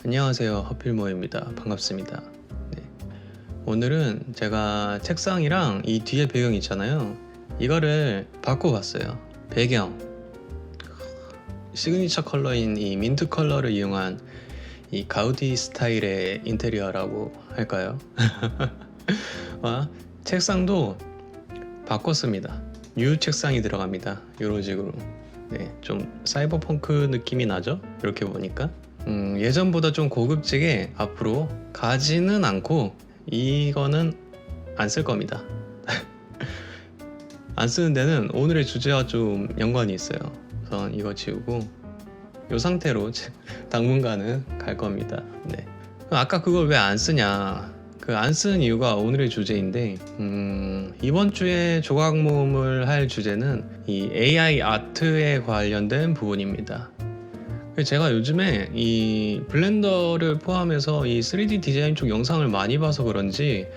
안녕하세요, 허필모입니다. 반갑습니다. 네. 오늘은 제가 책상이랑 이 뒤에 배경 있잖아요. 이거를 바꿔봤어요. 배경 시그니처 컬러인 이 민트 컬러를 이용한 이 가우디 스타일의 인테리어라고 할까요? 책상도 바꿨습니다. 뉴 책상이 들어갑니다. 이런 식으로. 네, 좀 사이버펑크 느낌이 나죠? 이렇게 보니까. 예전보다 좀 고급지게 앞으로 가지는 않고 이거는 안 쓸 겁니다. 안 쓰는 데는 오늘의 주제와 좀 연관이 있어요. 우선 이거 지우고 이 상태로 당분간은 갈 겁니다. 네. 아까 그걸 왜 안 쓰냐, 그 안 쓰는 이유가 오늘의 주제인데, 이번 주에 조각 모음을 할 주제는 이 AI 아트에 관련된 부분입니다. 제가 요즘에 이 블렌더를 포함해서 이 3D 디자인 쪽 영상을 많이 봐서 그런지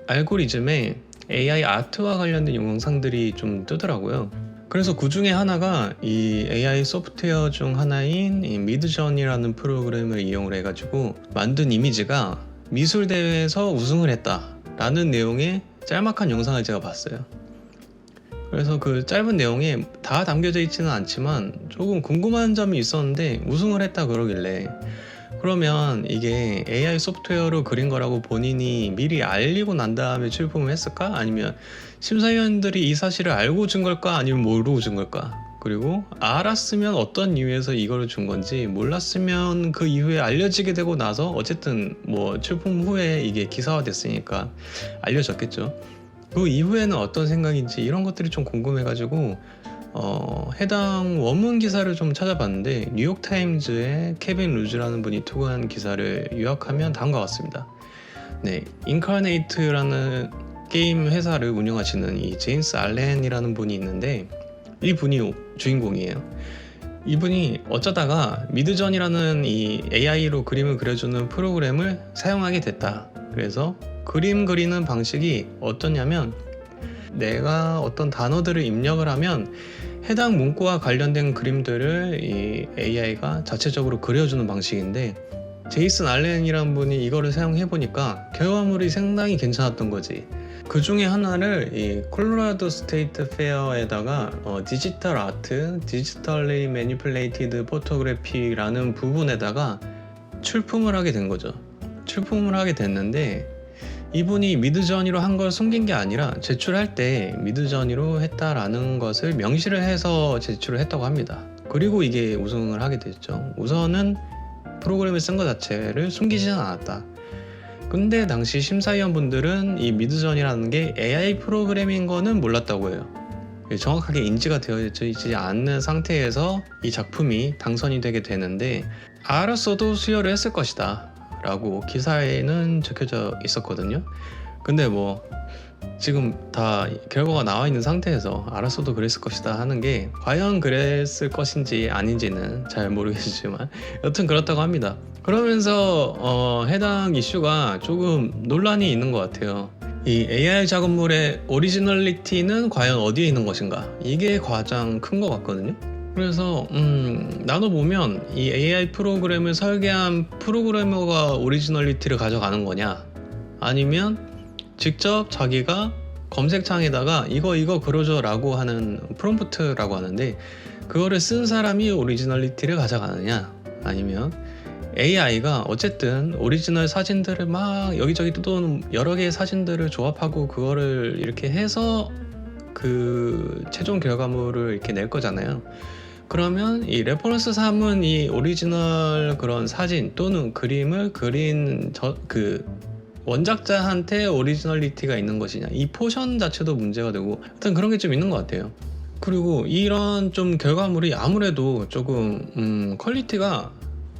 알고리즘에 AI 아트와 관련된 영상들이 좀 뜨더라고요. 그래서 그 중에 하나가 이 AI 소프트웨어 중 하나인 이 미드전이라는 프로그램을 이용을 해가지고 만든 이미지가 미술대회에서 우승을 했다라는 내용의 짤막한 영상을 제가 봤어요. 그래서 그 짧은 내용에 다 담겨져 있지는 않지만 조금 궁금한 점이 있었는데 우승을 했다 그러길래, 그러면 이게 AI 소프트웨어로 그린 거라고 본인이 미리 알리고 난 다음에 출품을 했을까? 아니면 심사위원들이 이 사실을 알고 준 걸까? 아니면 모르고 준 걸까? 그리고 알았으면 어떤 이유에서 이거를 준 건지, 몰랐으면 그 이후에 알려지게 되고 나서 어쨌든 뭐 출품 후에 이게 기사화됐으니까 알려졌겠죠. 그 이후에는 어떤 생각인지 이런 것들이 좀 궁금해가지고 해당 원문 기사를 좀 찾아봤는데, 뉴욕타임즈의 케빈 루즈라는 분이 투고한 기사를 요약하면 다음과 같습니다. 네, 인카네이트라는 게임 회사를 운영하시는 이 제임스 알렌이라는 분이 있는데, 이 분이 주인공이에요. 이분이 어쩌다가 미드전이라는 이 AI로 그림을 그려주는 프로그램을 사용하게 됐다. 그래서 그림 그리는 방식이 어떠냐면, 내가 어떤 단어들을 입력을 하면 해당 문구와 관련된 그림들을 이 AI가 자체적으로 그려주는 방식인데, 제이슨 알렌이라는 분이 이거를 사용해보니까 결과물이 상당히 괜찮았던 거지. 그 중에 하나를 이 콜로라도 스테이트 페어에다가 디지털 아트, 디지털리 매니플레이티드 포토그래피라는 부분에다가 출품을 하게 된 거죠. 출품을 하게 됐는데, 이분이 미드저니로 한 걸 숨긴 게 아니라 제출할 때 미드저니로 했다라는 것을 명시를 해서 제출을 했다고 합니다. 그리고 이게 우승을 하게 됐죠. 우선은 프로그램을 쓴 것 자체를 숨기지는 않았다. 근데 당시 심사위원분들은 이 미드저니라는 게 AI 프로그램인 거는 몰랐다고 해요. 정확하게 인지가 되어있지 않는 상태에서 이 작품이 당선이 되게 되는데, 알았어도 수여를 했을 것이다 라고 기사에는 적혀져 있었거든요. 근데 뭐 지금 다 결과가 나와 있는 상태에서 알았어도 그랬을 것이다 하는 게 과연 그랬을 것인지 아닌지는 잘 모르겠지만 여튼 그렇다고 합니다. 그러면서 해당 이슈가 조금 논란이 있는 것 같아요. 이 AI 작업물의 오리지널리티는 과연 어디에 있는 것인가, 이게 가장 큰 것 같거든요. 그래서 나눠보면 이 AI 프로그램을 설계한 프로그래머가 오리지널리티를 가져가는 거냐, 아니면 직접 자기가 검색창에다가 이거 그려줘 라고 하는 프롬프트라고 하는데, 그거를 쓴 사람이 오리지널리티를 가져가느냐, 아니면 AI가 어쨌든 오리지널 사진들을 막 여기저기 또는 여러 개의 사진들을 조합하고 그거를 이렇게 해서 그 최종 결과물을 이렇게 낼 거잖아요. 그러면 이 레퍼런스 삼은 이 오리지널 그런 사진 또는 그림을 그린 그 원작자한테 오리지널리티가 있는 것이냐, 이 포션 자체도 문제가 되고, 하여튼 그런 게 좀 있는 것 같아요. 그리고 이런 좀 결과물이 아무래도 조금 퀄리티가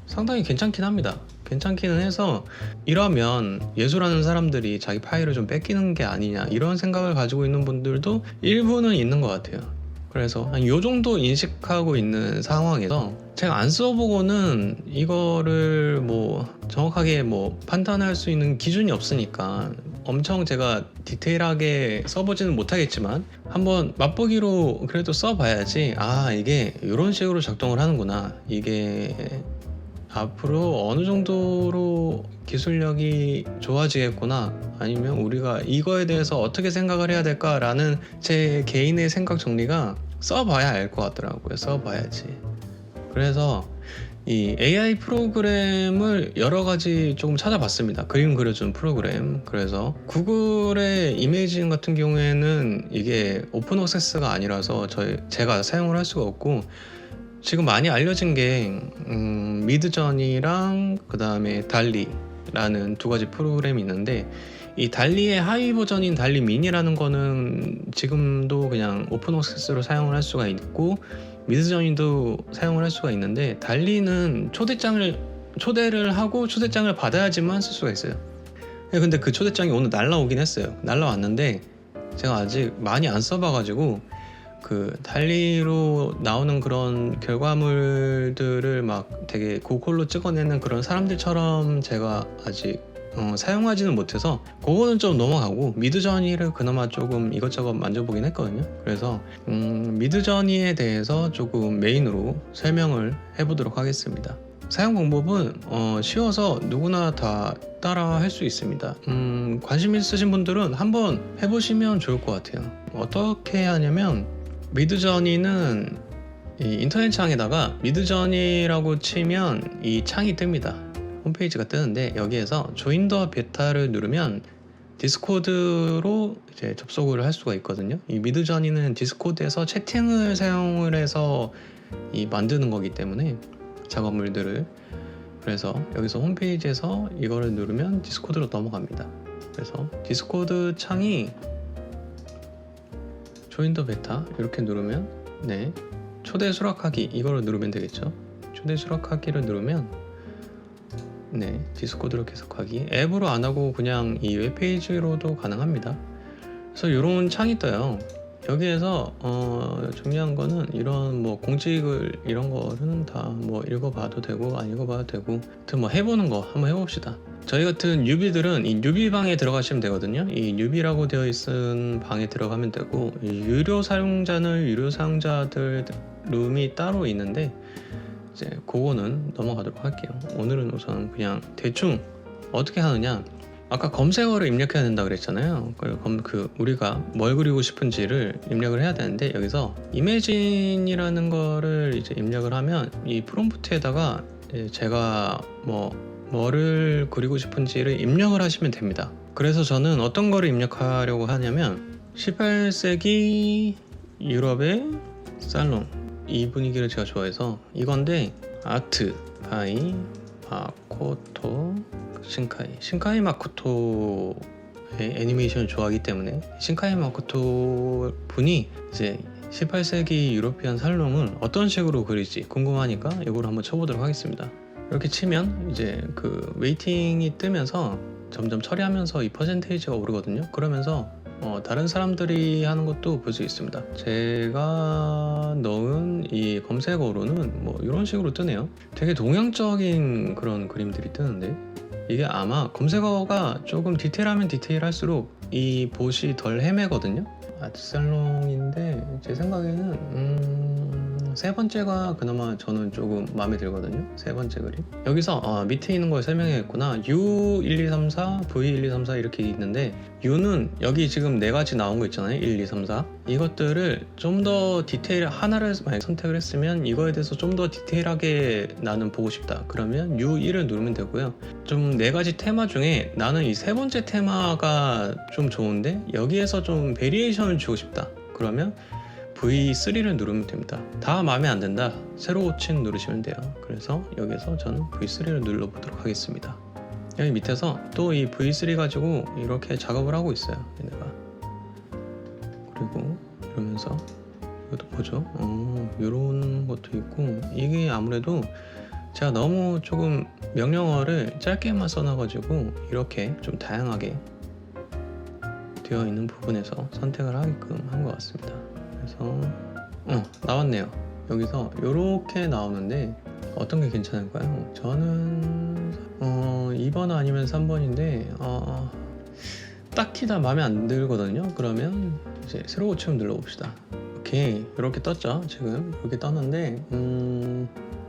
상당히 괜찮긴 합니다. 괜찮기는 해서, 이러면 예술하는 사람들이 자기 파일을 좀 뺏기는 게 아니냐, 이런 생각을 가지고 있는 분들도 일부는 있는 것 같아요. 그래서 한 요 정도 인식하고 있는 상황에서 제가 안 써보고는 이거를 뭐 정확하게 뭐 판단할 수 있는 기준이 없으니까 엄청 제가 디테일하게 써보지는 못하겠지만 한번 맛보기로 그래도 써봐야지, 아 이게 이런 식으로 작동을 하는구나, 이게 앞으로 어느 정도로 기술력이 좋아지겠구나, 아니면 우리가 이거에 대해서 어떻게 생각을 해야 될까라는 제 개인의 생각 정리가 써봐야 알 것 같더라고요. 써봐야지. 그래서 이 AI 프로그램을 여러 가지 조금 찾아봤습니다. 그림 그려주는 프로그램. 그래서 구글의 이미징 같은 경우에는 이게 오픈 액세스가 아니라서 제가 사용을 할 수가 없고, 지금 많이 알려진 게 미드저니랑 그 다음에 달리라는 두 가지 프로그램이 있는데, 이 달리의 하위 버전인 달리 미니라는 거는 지금도 그냥 오픈 액세스로 사용을 할 수가 있고, 미드저니도 사용을 할 수가 있는데, 달리는 초대를 하고 초대장을 받아야지만 쓸 수가 있어요. 근데 그 초대장이 오늘 날라오긴 했어요. 날라왔는데 제가 아직 많이 안 써봐가지고 그 달리로 나오는 그런 결과물들을 막 되게 고퀄로 찍어내는 그런 사람들처럼 제가 아직 사용하지는 못해서 그거는 좀 넘어가고, 미드저니를 그나마 조금 이것저것 만져보긴 했거든요. 그래서 미드저니에 대해서 조금 메인으로 설명을 해보도록 하겠습니다. 사용 방법은 쉬워서 누구나 다 따라 할 수 있습니다. 관심 있으신 분들은 한번 해보시면 좋을 것 같아요. 어떻게 하냐면, 미드저니는 이 인터넷 창에다가 미드저니라고 치면 이 창이 뜹니다. 홈페이지가 뜨는데, 여기에서 조인 더 베타를 누르면 디스코드로 이제 접속을 할 수가 있거든요. 이 미드저니는 디스코드에서 채팅을 사용을 해서 만드는 거기 때문에 작업물들을, 그래서 여기서 홈페이지에서 이거를 누르면 디스코드로 넘어갑니다. 그래서 디스코드 창이 조인 더 베타 이렇게 누르면, 네, 초대 수락하기 이거를 누르면 되겠죠. 초대 수락하기를 누르면 네, 디스코드로 계속하기. 앱으로 안 하고 그냥 이 웹페이지로도 가능합니다. 그래서 이런 창이 떠요. 여기에서 중요한 거는 이런 뭐 공직을 이런 거는 다 뭐 읽어봐도 되고 안 읽어봐도 되고, 하여튼 뭐 해보는 거 한번 해봅시다. 저희 같은 뉴비들은 이 뉴비 방에 들어가시면 되거든요. 이 뉴비라고 되어 있는 방에 들어가면 되고, 이 유료 사용자들 룸이 따로 있는데 이제 그거는 넘어가도록 할게요. 오늘은 우선 그냥 대충 어떻게 하느냐, 아까 검색어를 입력해야 된다 그랬잖아요. 우리가 뭘 그리고 싶은지를 입력을 해야 되는데, 여기서 이미진이라는 거를 이제 입력을 하면 이 프롬프트에다가 제가 뭐를 그리고 싶은지를 입력을 하시면 됩니다. 그래서 저는 어떤 거를 입력하려고 하냐면, 18세기 유럽의 살롱, 이 분위기를 제가 좋아해서 이건데, 아트 바이 마코토 신카이 마코토의 애니메이션을 좋아하기 때문에, 신카이 마코토 분이 이제 18세기 유로피안 살롱을 어떤 식으로 그릴지 궁금하니까 이걸 한번 쳐보도록 하겠습니다. 이렇게 치면 이제 그 웨이팅이 뜨면서 점점 처리하면서 이 퍼센테이지가 오르거든요. 그러면서 다른 사람들이 하는 것도 볼 수 있습니다. 제가 넣은 이 검색어로는 뭐 이런 식으로 뜨네요. 되게 동양적인 그런 그림들이 뜨는데, 이게 아마 검색어가 조금 디테일하면 디테일할수록 이 봇이 덜 헤매거든요. 아트살롱인데 제 생각에는 세 번째가 그나마 저는 조금 마음에 들거든요. 세 번째 그림. 여기서 밑에 있는 걸 설명해야겠구나. U1234, V1234 이렇게 있는데, U는 여기 지금 네 가지 나온 거 있잖아요. 1, 2, 3, 4. 이것들을 좀 더 디테일 하나를 만약 선택을 했으면 이거에 대해서 좀 더 디테일하게 나는 보고 싶다. 그러면 U1을 누르면 되고요. 좀 네 가지 테마 중에 나는 이 세 번째 테마가 좀 좋은데 여기에서 좀 베리에이션을 주고 싶다. 그러면 V3를 누르면 됩니다. 다 마음에 안 든다, 새로 고친 누르시면 돼요. 그래서 여기서 저는 V3를 눌러보도록 하겠습니다. 여기 밑에서 또 이 V3 가지고 이렇게 작업을 하고 있어요, 얘네가. 그리고 이러면서 이것도 보죠. 이런 것도 있고, 이게 아무래도 제가 너무 조금 명령어를 짧게만 써놔가지고 이렇게 좀 다양하게 되어 있는 부분에서 선택을 하게끔 한 것 같습니다. 그래서 나왔네요. 여기서 이렇게 나오는데 어떤 게 괜찮을까요? 저는 2번 아니면 3번인데 딱히 다 마음에 안 들거든요. 그러면 이제 새로 고치면 눌러봅시다. 오케이, 이렇게 떴죠. 지금 이렇게 떴는데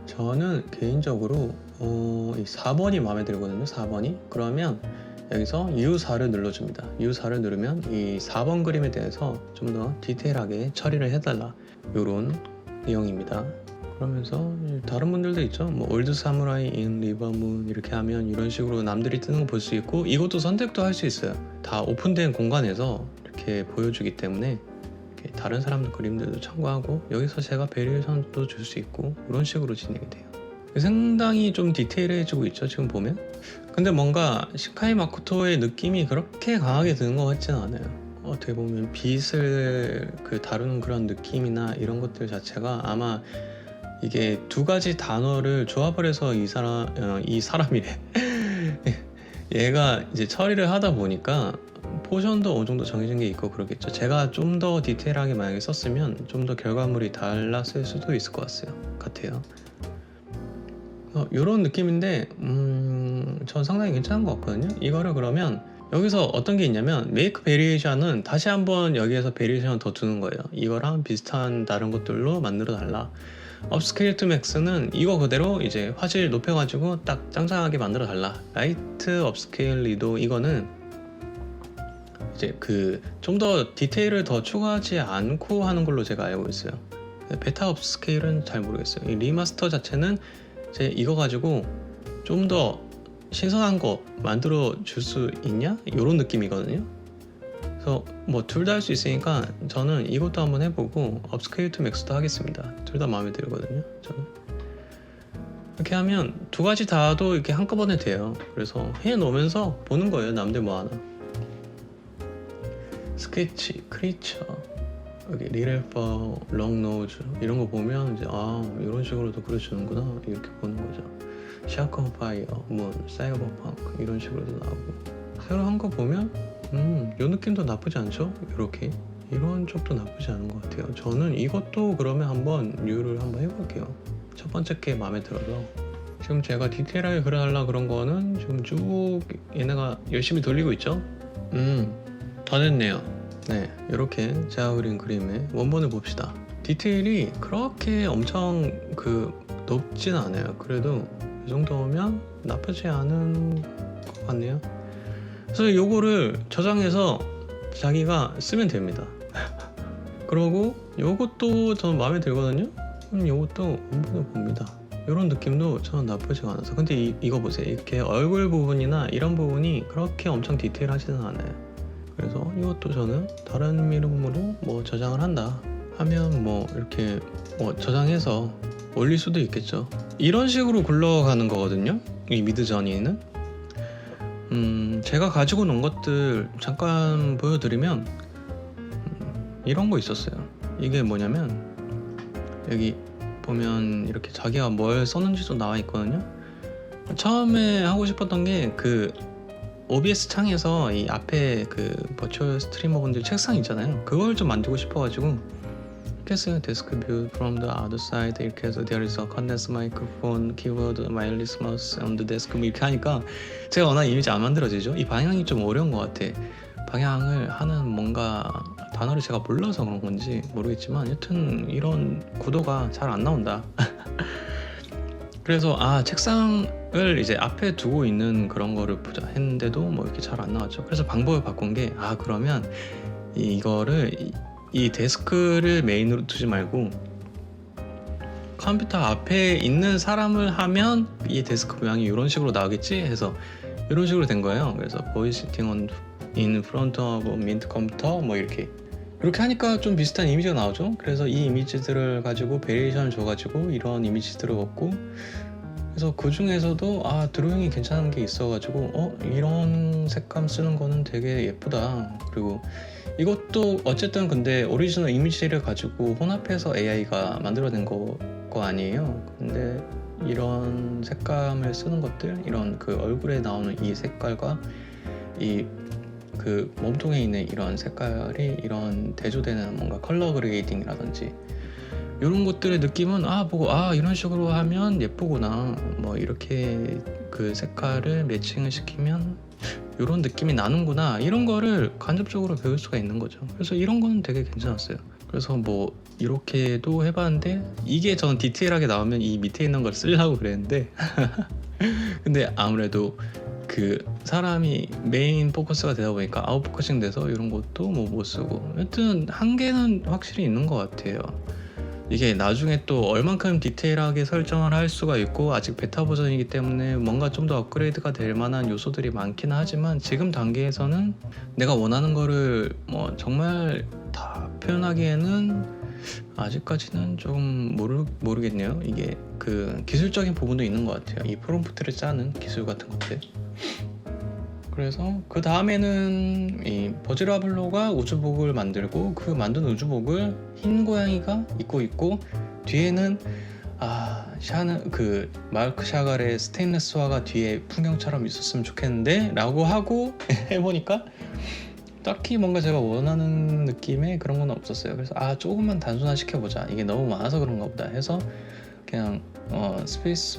저는 개인적으로 이 4번이 마음에 들거든요. 4번이. 그러면 여기서 U4를 눌러줍니다. U4를 누르면 이 4번 그림에 대해서 좀 더 디테일하게 처리를 해달라, 요런 내용입니다. 그러면서 다른 분들도 있죠. 뭐 올드 사무라이 인 리버문 이렇게 하면 이런 식으로 남들이 뜨는 거 볼 수 있고, 이것도 선택도 할 수 있어요. 다 오픈된 공간에서 이렇게 보여주기 때문에 이렇게 다른 사람들 그림들도 참고하고, 여기서 제가 베리에이션도 줄 수 있고, 이런 식으로 진행이 돼요. 상당히 좀 디테일해지고 있죠, 지금 보면. 근데 뭔가 시카이 마코토의 느낌이 그렇게 강하게 드는 것 같지는 않아요. 어떻게 보면 빛을 다루는 그런 느낌이나 이런 것들 자체가 아마 이게 두 가지 단어를 조합을 해서 이 사람이래 얘가 이제 처리를 하다 보니까 포션도 어느 정도 정해진 게 있고 그러겠죠. 제가 좀 더 디테일하게 만약에 썼으면 좀 더 결과물이 달랐을 수도 있을 것 같아요. 이런 느낌인데 전 상당히 괜찮은 것 같거든요. 이거를 그러면 여기서 어떤 게 있냐면 메이크 베리에이션은 다시 한번 여기에서 베리에이션을 더 두는 거예요. 이거랑 비슷한 다른 것들로 만들어 달라. 업스케일 투 맥스는 이거 그대로 이제 화질 높여가지고 딱 짱짱하게 만들어 달라. 라이트 업스케일 리도 이거는 이제 좀 더 디테일을 더 추가하지 않고 하는 걸로 제가 알고 있어요. 베타 업스케일은 잘 모르겠어요. 이 리마스터 자체는 이제 이거 가지고 좀 더 신선한 거 만들어 줄 수 있냐? 이런 느낌이거든요. 그래서 뭐 둘 다 할 수 있으니까 저는 이것도 한번 해보고 업스케일 투 맥스도 하겠습니다. 둘 다 마음에 들거든요, 저는. 이렇게 하면 두 가지 다도 이렇게 한꺼번에 돼요. 그래서 해놓으면서 보는 거예요, 남들 뭐 하나. 스케치, 크리처, 여기 리렐퍼, 롱노즈 이런 거 보면 이제 이런 식으로도 그려주는구나, 이렇게 보는 거죠. 샤커 파이어, 문, 사이버펑크 이런 식으로도 나오고, 새로 한 거 보면 요 느낌도 나쁘지 않죠? 이렇게 이런 쪽도 나쁘지 않은 것 같아요. 저는 이것도 그러면 한번 류를 한번 해볼게요. 첫 번째 게 마음에 들어서. 지금 제가 디테일하게 그려달라 그런 거는 지금 쭉 얘네가 열심히 돌리고 있죠. 다 됐네요. 네, 이렇게 제가 그린 그림의 원본을 봅시다. 디테일이 그렇게 엄청 높진 않아요. 그래도 이 정도면 나쁘지 않은 것 같네요. 그래서 요거를 저장해서 자기가 쓰면 됩니다. 그러고 요것도 저는 마음에 들거든요. 요것도 원본을 봅니다. 이런 느낌도 저는 나쁘지가 않아서. 근데 이거 보세요. 이렇게 얼굴 부분이나 이런 부분이 그렇게 엄청 디테일하지는 않아요. 그래서 이것도 저는 다른 이름으로 뭐 저장을 한다 하면 뭐 이렇게 뭐 저장해서 올릴 수도 있겠죠. 이런 식으로 굴러가는 거거든요, 이 미드저니는. 제가 가지고 논 것들 잠깐 보여드리면 이런 거 있었어요. 이게 뭐냐면 여기 보면 이렇게 자기가 뭘 썼는지도 나와 있거든요. 처음에 하고 싶었던 게 OBS 창에서 이 앞에 버추얼 스트리머 분들 책상 있잖아요. 그걸 좀 만들고 싶어가지고 이렇게 했어요. 데스크 뷰 from the other side 이렇게 해서 there is a condense microphone, keyboard, wireless mouse on the desk 이렇게 하니까 제가 워낙 이미지 안 만들어지죠. 이 방향이 좀 어려운 것 같아. 방향을 하는 뭔가 단어를 제가 몰라서 그런 건지 모르겠지만 여튼 이런 구도가 잘 안 나온다. 그래서 책상을 이제 앞에 두고 있는 그런 거를 보자 했는데도 뭐 이렇게 잘 안 나왔죠. 그래서 방법을 바꾼 게 그러면 이거를 이 데스크를 메인으로 두지 말고 컴퓨터 앞에 있는 사람을 하면 이 데스크 모양이 이런 식으로 나오겠지 해서 이런 식으로 된 거예요. 그래서 boy sitting in front of a mint 컴퓨터 뭐 이렇게 하니까 좀 비슷한 이미지가 나오죠. 그래서 이 이미지들을 가지고 베리에이션을 줘가지고 이런 이미지들을 얻고, 그래서 그 중에서도 드로잉이 괜찮은 게 있어가지고 이런 색감 쓰는 거는 되게 예쁘다. 그리고 이것도 어쨌든 근데 오리지널 이미지를 가지고 혼합해서 AI가 만들어낸 거 아니에요. 근데 이런 색감을 쓰는 것들, 이런 얼굴에 나오는 이 색깔과 이 몸통에 있는 이런 색깔이 이런 대조되는 뭔가 컬러 그레이딩이라든지 이런 것들의 느낌은 보고 이런 식으로 하면 예쁘구나, 뭐 이렇게 색깔을 매칭을 시키면 이런 느낌이 나는구나, 이런 거를 간접적으로 배울 수가 있는 거죠. 그래서 이런 거는 되게 괜찮았어요. 그래서 뭐 이렇게도 해봤는데 이게 저는 디테일하게 나오면 이 밑에 있는 걸 쓰려고 그랬는데 근데 아무래도 그 사람이 메인 포커스가 되다 보니까 아웃포커싱 돼서 이런 것도 뭐 못 쓰고, 여튼 한계는 확실히 있는 것 같아요. 이게 나중에 또 얼만큼 디테일하게 설정을 할 수가 있고, 아직 베타 버전이기 때문에 뭔가 좀 더 업그레이드가 될 만한 요소들이 많긴 하지만, 지금 단계에서는 내가 원하는 거를 뭐 정말 다 표현하기에는 아직까지는 좀 모르겠네요. 이게 그 기술적인 부분도 있는 것 같아요. 이 프롬프트를 짜는 기술 같은 것들. 그래서 그 다음에는 이 버즈라블로가 우주복을 만들고, 그 만든 우주복을 흰 고양이가 입고 있고, 뒤에는 그 마르크 샤갈의 스테인레스화가 뒤에 풍경처럼 있었으면 좋겠는데 라고 하고 해보니까 딱히 뭔가 제가 원하는 느낌의 그런 건 없었어요. 그래서 조금만 단순화 시켜보자, 이게 너무 많아서 그런가 보다 해서 그냥 스페이스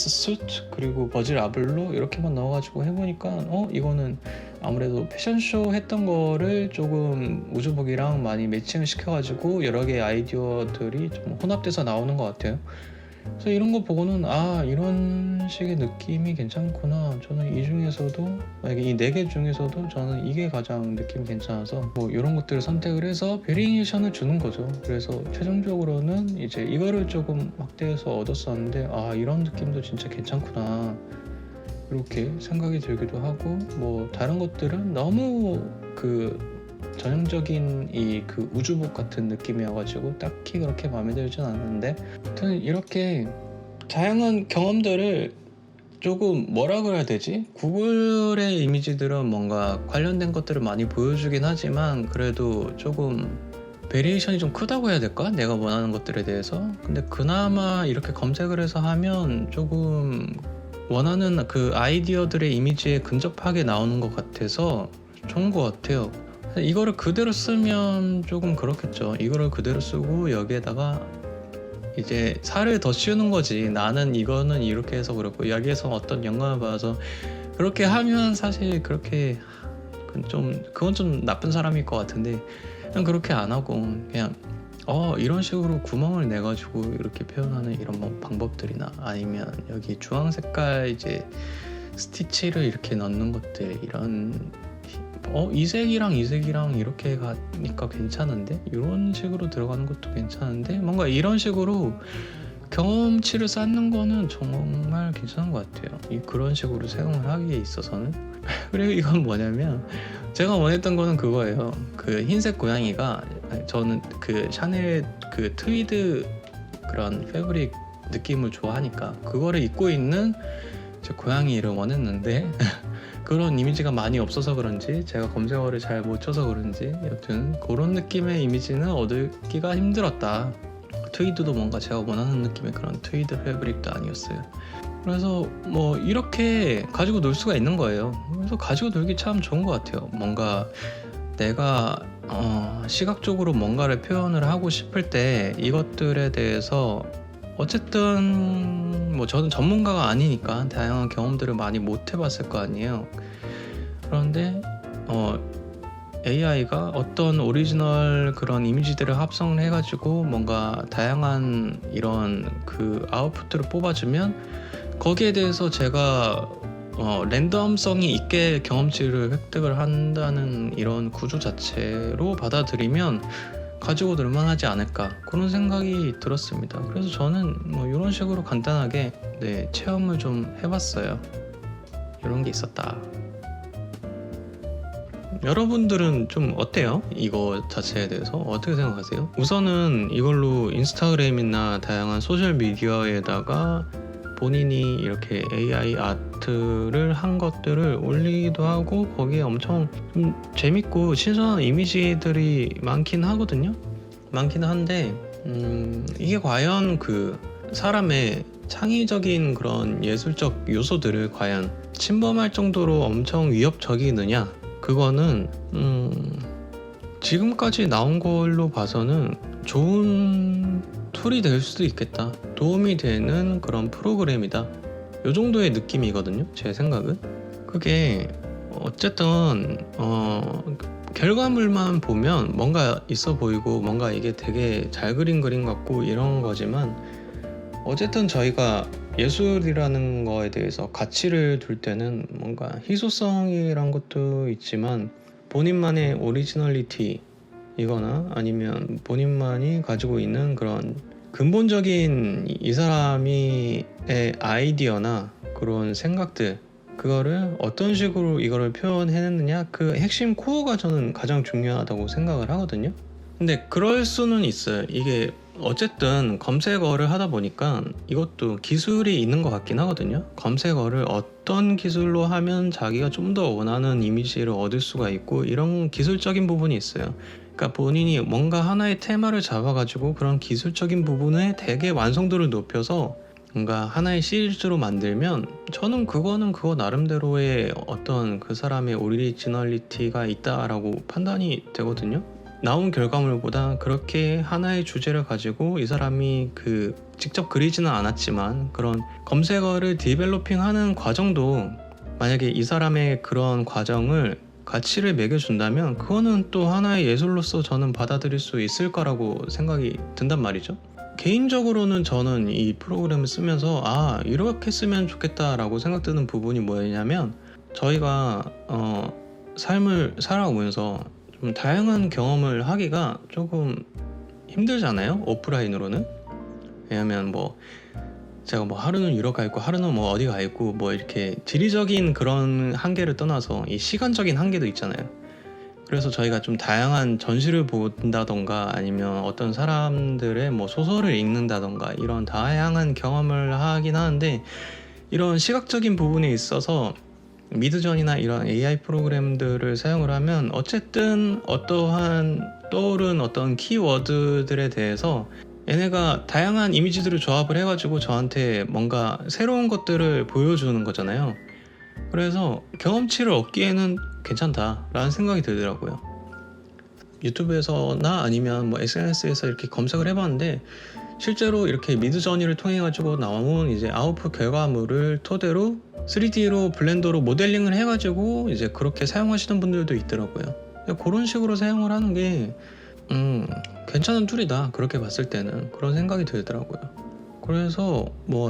수트 그리고 버즈라블로 이렇게만 넣어가지고 해보니까 이거는 아무래도 패션쇼 했던 거를 조금 우주복이랑 많이 매칭을 시켜가지고 여러 개의 아이디어들이 좀 혼합돼서 나오는 것 같아요. 그래서 이런 거 보고는 이런 식의 느낌이 괜찮구나. 저는 이 중에서도, 이 4개 중에서도 저는 이게 가장 느낌이 괜찮아서 뭐 이런 것들을 선택을 해서 베리에이션을 주는 거죠. 그래서 최종적으로는 이제 이거를 조금 확대해서 얻었었는데 이런 느낌도 진짜 괜찮구나, 이렇게 생각이 들기도 하고, 뭐 다른 것들은 너무 그 전형적인 이 그 우주복 같은 느낌이어가지고 딱히 그렇게 마음에 들진 않았는데, 아무튼 이렇게 다양한 경험들을 조금 뭐라 그래야 되지? 구글의 이미지들은 뭔가 관련된 것들을 많이 보여주긴 하지만 그래도 조금 베리에이션이 좀 크다고 해야 될까? 내가 원하는 것들에 대해서. 근데 그나마 이렇게 검색을 해서 하면 조금 원하는 그 아이디어들의 이미지에 근접하게 나오는 것 같아서 좋은 것 같아요. 이거를 그대로 쓰면 조금 그렇겠죠. 이거를 그대로 쓰고 여기에다가 이제 살을 더 씌우는 거지. 나는 이거는 이렇게 해서 그렇고 여기에서 어떤 영감을 받아서 그렇게 하면 사실 그렇게 그건 좀 나쁜 사람일 것 같은데, 그냥 그렇게 안 하고 그냥 이런 식으로 구멍을 내가지고 이렇게 표현하는 이런 뭐 방법들이나, 아니면 여기 주황 색깔 이제 스티치를 이렇게 넣는 것들, 이런 이 색이랑 이 색이랑 이렇게 가니까 괜찮은데, 이런 식으로 들어가는 것도 괜찮은데, 뭔가 이런 식으로 경험치를 쌓는 거는 정말 괜찮은 것 같아요. 그런 식으로 사용을 하기에 있어서는. 그리고 이건 뭐냐면, 제가 원했던 거는 그거예요. 그 흰색 고양이가, 저는 그 샤넬 그 트위드 그런 패브릭 느낌을 좋아하니까 그거를 입고 있는 제 고양이를 원했는데 그런 이미지가 많이 없어서 그런지, 제가 검색어를 잘 못 쳐서 그런지, 여튼 그런 느낌의 이미지는 얻기가 힘들었다. 트위드도 뭔가 제가 원하는 느낌의 그런 트위드 패브릭도 아니었어요. 그래서 뭐 이렇게 가지고 놀 수가 있는 거예요. 그래서 가지고 놀기 참 좋은 것 같아요. 뭔가 내가 시각적으로 뭔가를 표현을 하고 싶을 때 이것들에 대해서, 어쨌든 뭐 저는 전문가가 아니니까 다양한 경험들을 많이 못 해봤을 거 아니에요. 그런데 AI가 어떤 오리지널 그런 이미지들을 합성을 해가지고 뭔가 다양한 이런 그 아웃풋을 뽑아주면, 거기에 대해서 제가 랜덤성이 있게 경험치를 획득을 한다는 이런 구조 자체로 받아들이면 가지고 놀만하지 않을까, 그런 생각이 들었습니다. 그래서 저는 뭐 이런 식으로 간단하게 체험을 좀 해봤어요. 이런 게 있었다. 여러분들은 좀 어때요? 이거 자체에 대해서 어떻게 생각하세요? 우선은 이걸로 인스타그램이나 다양한 소셜미디어에다가 본인이 이렇게 AI 아트를 한 것들을 올리기도 하고, 거기에 엄청 좀 재밌고 신선한 이미지들이 많긴 하거든요. 많긴 한데 이게 과연 그 사람의 창의적인 그런 예술적 요소들을 과연 침범할 정도로 엄청 위협적이느냐, 그거는 지금까지 나온 걸로 봐서는 좋은 툴이 될 수도 있겠다, 도움이 되는 그런 프로그램이다, 요 정도의 느낌이거든요. 제 생각은 그게 어쨌든 결과물만 보면 뭔가 있어 보이고 뭔가 이게 되게 잘 그린 그림 같고 이런 거지만, 어쨌든 저희가 예술이라는 거에 대해서 가치를 둘 때는 뭔가 희소성이란 것도 있지만 본인만의 오리지널리티 이거나 아니면 본인만이 가지고 있는 그런 근본적인 이 사람이 아이디어나 그런 생각들 그거를 어떤 식으로 이거를 표현해냈느냐 그 핵심 코어가 저는 가장 중요하다고 생각을 하거든요. 근데 그럴 수는 있어요. 이게 어쨌든 검색어를 하다 보니까 이것도 기술이 있는 것 같긴 하거든요. 검색어를 어떤 기술로 하면 자기가 좀 더 원하는 이미지를 얻을 수가 있고 이런 기술적인 부분이 있어요. 그러니까 본인이 뭔가 하나의 테마를 잡아가지고 그런 기술적인 부분에 되게 완성도를 높여서 뭔가 하나의 시리즈로 만들면 저는 그거는 그거 나름대로의 어떤 그 사람의 오리지널리티가 있다라고 판단이 되거든요. 나온 결과물보다 그렇게 하나의 주제를 가지고 이 사람이 그 직접 그리지는 않았지만 그런 검색어를 디벨로핑하는 과정도 만약에 이 사람의 그런 과정을 가치를 매겨준다면 그거는 또 하나의 예술로서 저는 받아들일 수 있을 거라고 생각이 든단 말이죠. 개인적으로는 저는 이 프로그램을 쓰면서 이렇게 쓰면 좋겠다라고 생각드는 부분이 뭐냐면 저희가 삶을 살아오면서 좀 다양한 경험을 하기가 조금 힘들잖아요, 오프라인으로는. 왜냐면 제가 하루는 유럽 가 있고 하루는 어디 가 있고 이렇게 지리적인 그런 한계를 떠나서 이 시간적인 한계도 있잖아요. 그래서 저희가 좀 다양한 전시를 본다던가 아니면 어떤 사람들의 소설을 읽는다던가 이런 다양한 경험을 하긴 하는데 이런 시각적인 부분에 있어서 미드전이나 이런 AI 프로그램들을 사용을 하면 어쨌든 어떠한 떠오른 어떤 키워드들에 대해서 얘네가 다양한 이미지들을 조합을 해가지고 저한테 뭔가 새로운 것들을 보여주는 거잖아요. 그래서 경험치를 얻기에는 괜찮다라는 생각이 들더라고요. 유튜브에서나 아니면 SNS에서 이렇게 검색을 해봤는데 실제로 이렇게 미드저니를 통해 가지고 나온 이제 아웃풋 결과물을 토대로 3D로 블렌더로 모델링을 해가지고 이제 그렇게 사용하시는 분들도 있더라고요. 그런 식으로 사용을 하는 게 괜찮은 툴이다, 그렇게 봤을 때는 그런 생각이 들더라고요. 그래서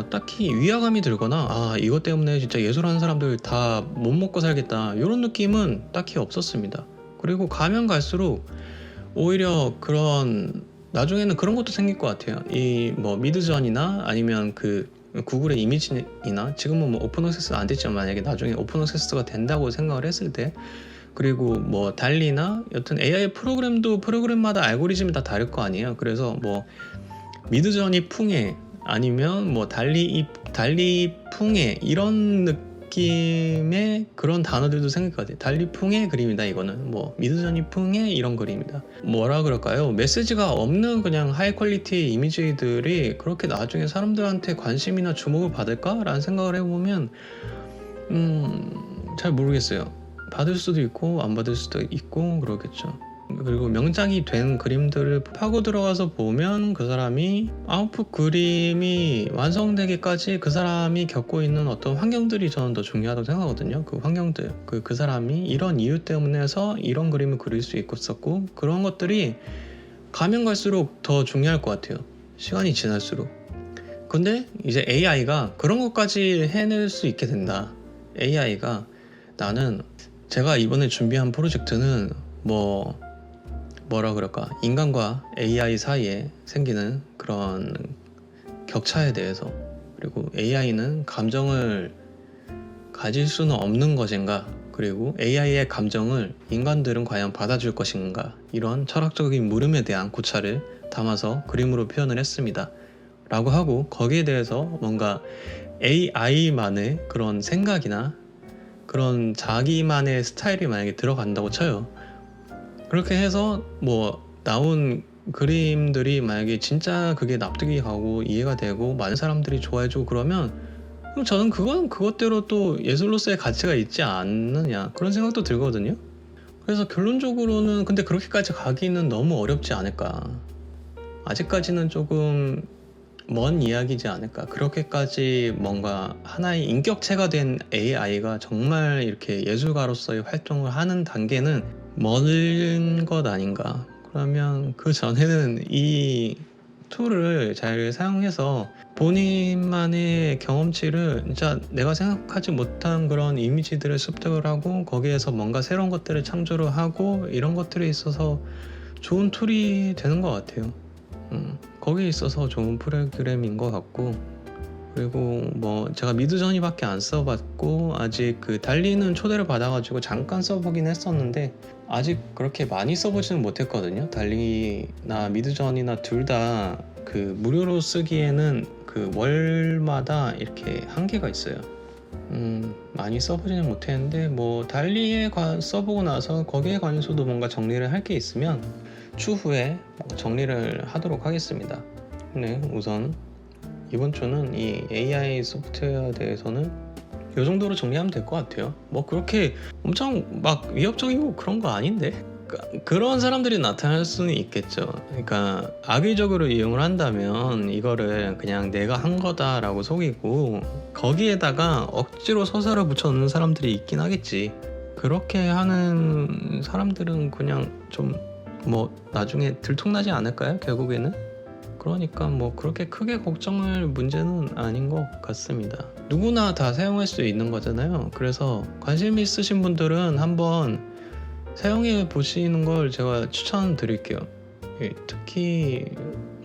딱히 위화감이 들거나 이것 때문에 진짜 예술하는 사람들 다 못 먹고 살겠다 이런 느낌은 딱히 없었습니다. 그리고 가면 갈수록 오히려 그런 나중에는 그런 것도 생길 것 같아요. 이 미드전이나 아니면 그 구글의 이미지나 지금은 오픈 액세스 안 됐지만 만약에 나중에 오픈 액세스가 된다고 생각을 했을 때 그리고 달리나 여튼 AI 프로그램도 프로그램마다 알고리즘이 다 다를 거 아니에요. 그래서 미드전이 풍해 아니면 달리 풍해 이런 느낌의 그런 단어들도 생길 것 같아요. 달리 풍해 그림이다, 이거는 미드전이 풍해 이런 그림이다. 뭐라 그럴까요? 메시지가 없는 그냥 하이 퀄리티 이미지들이 그렇게 나중에 사람들한테 관심이나 주목을 받을까라는 생각을 해보면 잘 모르겠어요. 받을 수도 있고 안 받을 수도 있고 그러겠죠. 그리고 명작이 된 그림들을 파고 들어가서 보면 그 사람이 아웃풋 그림이 완성되기까지 그 사람이 겪고 있는 어떤 환경들이 저는 더 중요하다고 생각하거든요. 그 환경들, 그 사람이 이런 이유 때문에서 이런 그림을 그릴 수 있었고 그런 것들이 가면 갈수록 더 중요할 것 같아요, 시간이 지날수록. 근데 이제 AI가 그런 것까지 해낼 수 있게 된다. AI가 제가 이번에 준비한 프로젝트는 뭐라 그럴까, 인간과 AI 사이에 생기는 그런 격차에 대해서, 그리고 AI는 감정을 가질 수는 없는 것인가, 그리고 AI의 감정을 인간들은 과연 받아줄 것인가, 이런 철학적인 물음에 대한 고찰을 담아서 그림으로 표현을 했습니다 라고 하고, 거기에 대해서 뭔가 AI만의 그런 생각이나 그런 자기만의 스타일이 만약에 들어간다고 쳐요. 그렇게 해서 나온 그림들이 만약에 진짜 그게 납득이 가고 이해가 되고 많은 사람들이 좋아해주고 그러면 저는 그건 그것대로 또 예술로서의 가치가 있지 않느냐, 그런 생각도 들거든요. 그래서 결론적으로는 근데 그렇게까지 가기는 너무 어렵지 않을까, 아직까지는 조금 먼 이야기지 않을까. 그렇게까지 뭔가 하나의 인격체가 된 AI가 정말 이렇게 예술가로서의 활동을 하는 단계는 먼 것 아닌가. 그러면 그 전에는 이 툴을 잘 사용해서 본인만의 경험치를 진짜 내가 생각하지 못한 그런 이미지들을 습득을 하고 거기에서 뭔가 새로운 것들을 창조를 하고 이런 것들에 있어서 좋은 툴이 되는 것 같아요. 거기에 있어서 좋은 프로그램인 것 같고, 그리고 뭐 제가 미드저니밖에 안 써봤고 아직 그 달리는 초대를 받아가지고 잠깐 써보긴 했었는데 아직 그렇게 많이 써보지는 못했거든요. 달리나 미드저니나 둘 다 그 무료로 쓰기에는 그 월마다 이렇게 한계가 있어요. 많이 써보지는 못했는데 뭐 달리에 써보고 나서 거기에 관해서도 뭔가 정리를 할 게 있으면 추후에 정리를 하도록 하겠습니다. 네, 우선 이번 주는 이 AI 소프트웨어에 대해서는 이 정도로 정리하면 될 것 같아요. 뭐 그렇게 엄청 막 위협적이고 그런 거 아닌데? 그런 사람들이 나타날 수는 있겠죠. 그러니까 악의적으로 이용을 한다면 이거를 그냥 내가 한 거다라고 속이고 거기에다가 억지로 서사를 붙여넣는 사람들이 있긴 하겠지. 그렇게 하는 사람들은 그냥 좀 뭐 나중에 들통나지 않을까요? 결국에는? 그러니까 뭐 그렇게 크게 걱정할 문제는 아닌 것 같습니다. 누구나 다 사용할 수 있는 거잖아요. 그래서 관심 있으신 분들은 한번 사용해 보시는 걸 제가 추천드릴게요. 특히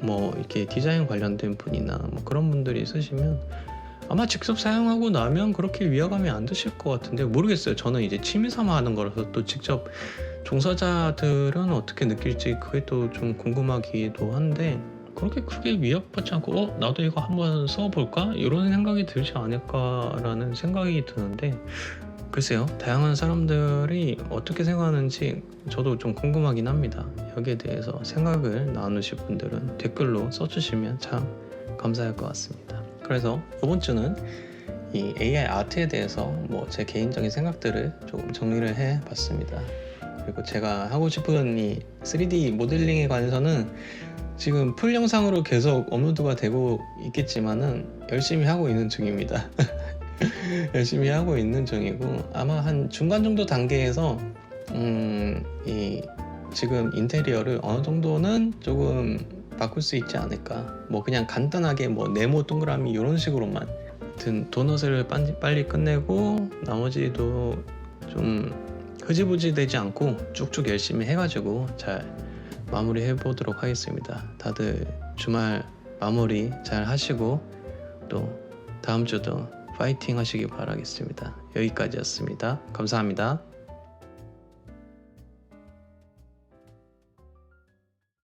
뭐 이렇게 디자인 관련된 분이나 뭐 그런 분들이 쓰시면 아마 직접 사용하고 나면 그렇게 위화감이 안 드실 것 같은데, 모르겠어요. 저는 이제 취미 삼아 하는 거라서 또 직접 종사자들은 어떻게 느낄지 그게 또 좀 궁금하기도 한데, 그렇게 크게 위협받지 않고 나도 이거 한번 써볼까? 이런 생각이 들지 않을까라는 생각이 드는데, 글쎄요. 다양한 사람들이 어떻게 생각하는지 저도 좀 궁금하긴 합니다. 여기에 대해서 생각을 나누실 분들은 댓글로 써주시면 참 감사할 것 같습니다. 그래서 이번 주는 이 AI 아트에 대해서 뭐 제 개인적인 생각들을 조금 정리를 해봤습니다. 그리고 제가 하고 싶은 이 3D 모델링에 관해서는 지금 풀 영상으로 계속 업로드가 되고 있겠지만은 열심히 하고 있는 중입니다. 열심히 하고 있는 중이고, 아마 한 중간 정도 단계에서 이 지금 인테리어를 어느 정도는 조금 바꿀 수 있지 않을까. 뭐 그냥 간단하게 뭐 네모 동그라미 이런 식으로만, 하여튼 도넛을 빨리 끝내고 나머지도 좀 흐지부지 되지 않고 쭉쭉 열심히 해가지고 잘 마무리 해보도록 하겠습니다. 다들 주말 마무리 잘 하시고 또 다음 주도 파이팅 하시기 바라겠습니다. 여기까지였습니다. 감사합니다.